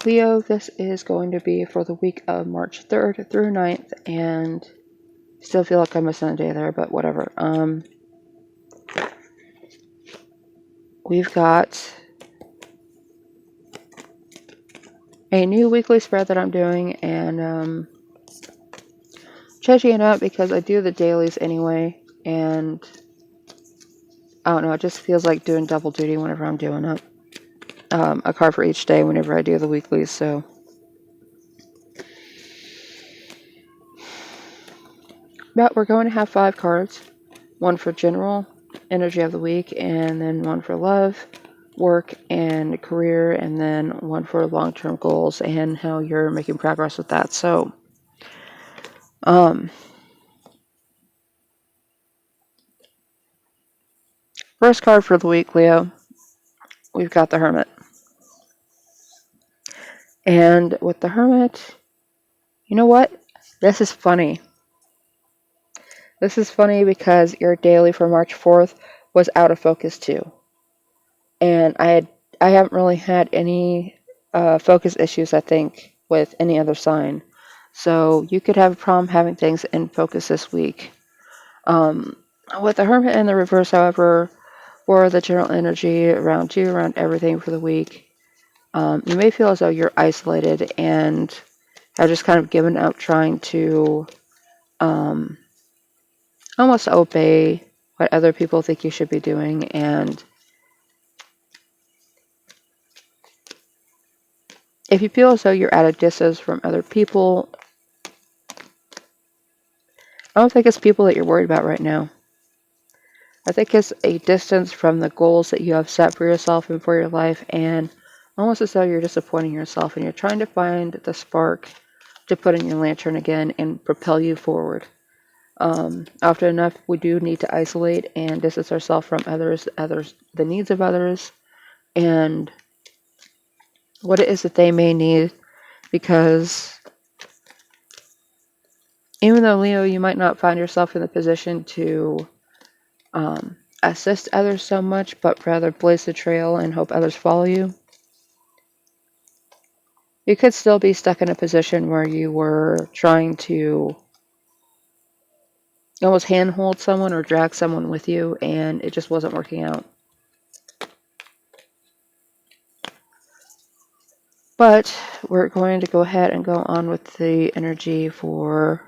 Leo, this is going to be for the week of March 3rd through 9th, and still feel like I'm missing a day there, but whatever. We've got a new weekly spread that I'm doing, and changing it up because I do the dailies anyway, and I don't know, it just feels like doing double duty whenever I'm doing it. A card for each day whenever I do the weeklies, so. But we're going to have 5 cards. One for general energy of the week, and then one for love, work, and career, and then one for long-term goals and how you're making progress with that. So, first card for the week, Leo, we've got the Hermit. And with the Hermit, you know what? This is funny. This is funny because your daily for March 4th was out of focus too. And I haven't really had any focus issues, I think, with any other sign. So you could have a problem having things in focus this week. With the Hermit in the reverse, however, for the general energy around you, around everything for the week, you may feel as though you're isolated and have just kind of given up trying to almost obey what other people think you should be doing. And if you feel as though you're at a distance from other people, I don't think it's people that you're worried about right now. I think it's a distance from the goals that you have set for yourself and for your life, and almost as though you're disappointing yourself and you're trying to find the spark to put in your lantern again and propel you forward. Often enough, we do need to isolate and distance ourselves from others, the needs of others, and what it is that they may need, because even though, Leo, you might not find yourself in the position to assist others so much, but rather blaze the trail and hope others follow you, you could still be stuck in a position where you were trying to almost handhold someone or drag someone with you, and it just wasn't working out. But we're going to go ahead and go on with the energy for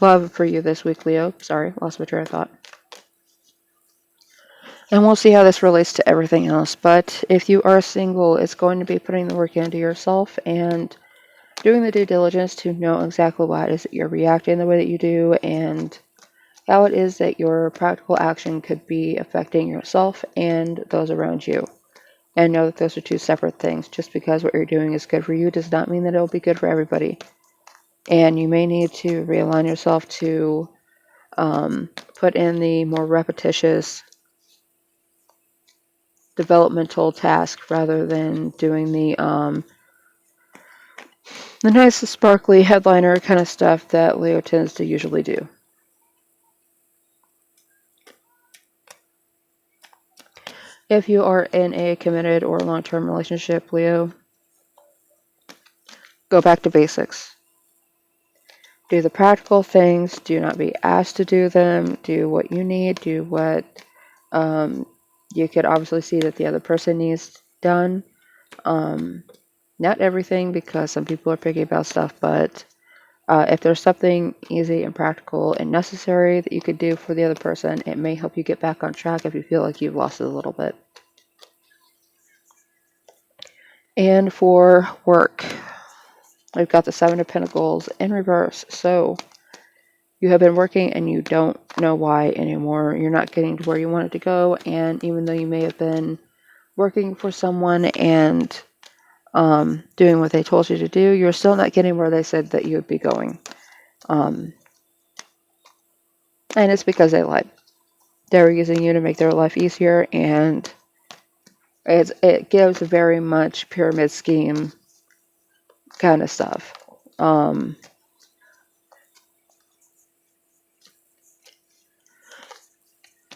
love for you this week, Leo. Sorry, lost my train of thought. And we'll see how this relates to everything else. But if you are single, it's going to be putting the work into yourself and doing the due diligence to know exactly why it is that you're reacting the way that you do, and how it is that your practical action could be affecting yourself and those around you. And know that those are two separate things. Just because what you're doing is good for you does not mean that it will be good for everybody. And you may need to realign yourself to put in the more repetitious developmental task rather than doing the nice sparkly headliner kind of stuff that Leo tends to usually do. If you are in a committed or long-term relationship, Leo, go back to basics. Do the practical things. Do not be asked to do them. Do what you need. Do what you could obviously see that the other person needs done. Not everything, because some people are picky about stuff, but if there's something easy and practical and necessary that you could do for the other person, it may help you get back on track if you feel like you've lost it a little bit. And for work, we've got the 7 of Pentacles in reverse. So you have been working and you don't know why anymore. You're not getting to where you wanted to go, and even though you may have been working for someone and doing what they told you to do, you're still not getting where they said that you would be going. And it's because they lied. They're using you to make their life easier, and it gives very much pyramid scheme kind of stuff.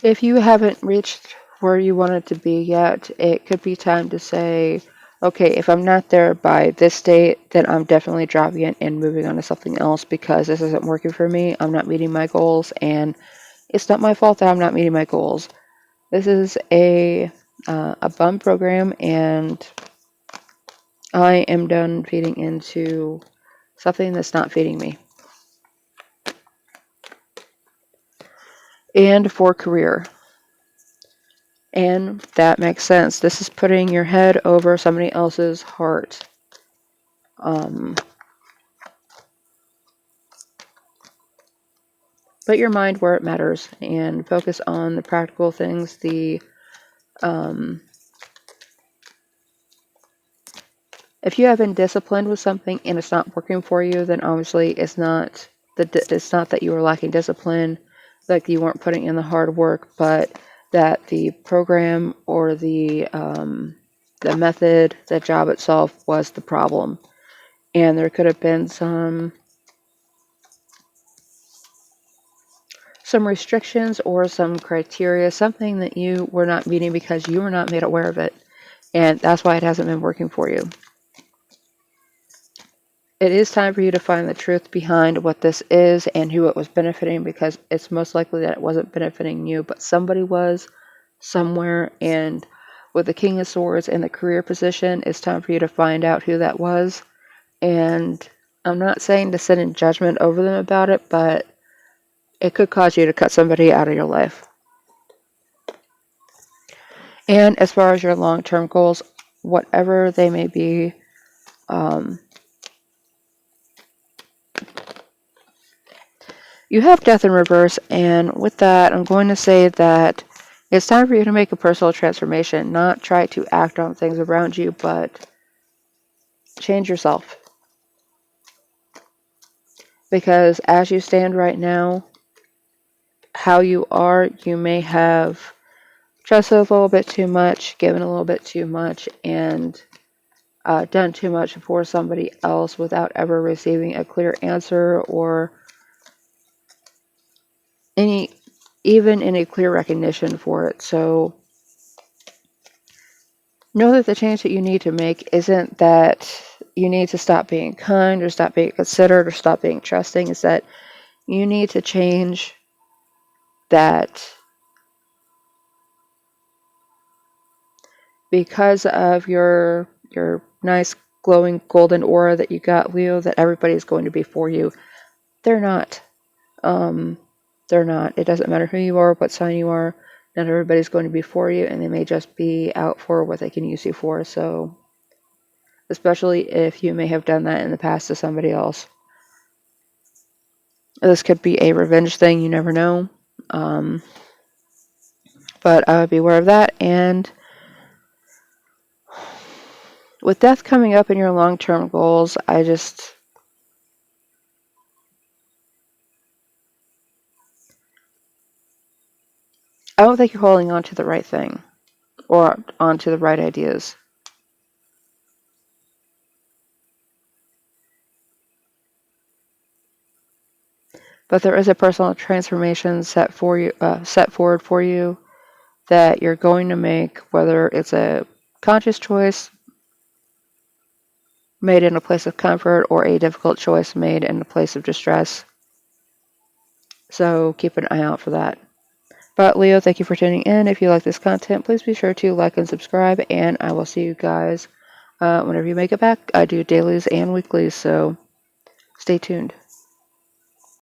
If you haven't reached where you want it to be yet, it could be time to say, okay, if I'm not there by this date, then I'm definitely dropping it and moving on to something else because this isn't working for me. I'm not meeting my goals, and it's not my fault that I'm not meeting my goals. This is a bum program, and I am done feeding into something that's not feeding me. And for career. And that makes sense. This is putting your head over somebody else's heart. Put your mind where it matters and focus on the practical things. If you have been disciplined with something and it's not working for you, then obviously it's not that you were lacking discipline, like you weren't putting in the hard work, but that the program or the method, the job itself was the problem. And there could have been some restrictions or some criteria, something that you were not meeting because you were not made aware of it. And that's why it hasn't been working for you. It is time for you to find the truth behind what this is and who it was benefiting, because it's most likely that it wasn't benefiting you, but somebody was somewhere. And with the King of Swords and the career position, it's time for you to find out who that was. And I'm not saying to sit in judgment over them about it, but it could cause you to cut somebody out of your life. And as far as your long-term goals, whatever they may be, you have death in reverse, and with that, I'm going to say that it's time for you to make a personal transformation, not try to act on things around you, but change yourself. Because as you stand right now, how you are, you may have trusted a little bit too much, given a little bit too much, and done too much for somebody else without ever receiving a clear answer or even any clear recognition for it. So know that the change that you need to make isn't that you need to stop being kind or stop being considerate or stop being trusting. It's that you need to change that because of your nice glowing golden aura that you got, Leo, that everybody's going to be for you. They're not. They're not. It doesn't matter who you are, what sign you are. Not everybody's going to be for you, and they may just be out for what they can use you for. So, especially if you may have done that in the past to somebody else. This could be a revenge thing, you never know. But I would be aware of that. And with death coming up in your long-term goals, I don't think you're holding on to the right thing or onto the right ideas. But there is a personal transformation set forward for you that you're going to make, whether it's a conscious choice made in a place of comfort or a difficult choice made in a place of distress. So keep an eye out for that. But Leo, thank you for tuning in. If you like this content, please be sure to like and subscribe, and I will see you guys whenever you make it back. I do dailies and weeklies, so stay tuned.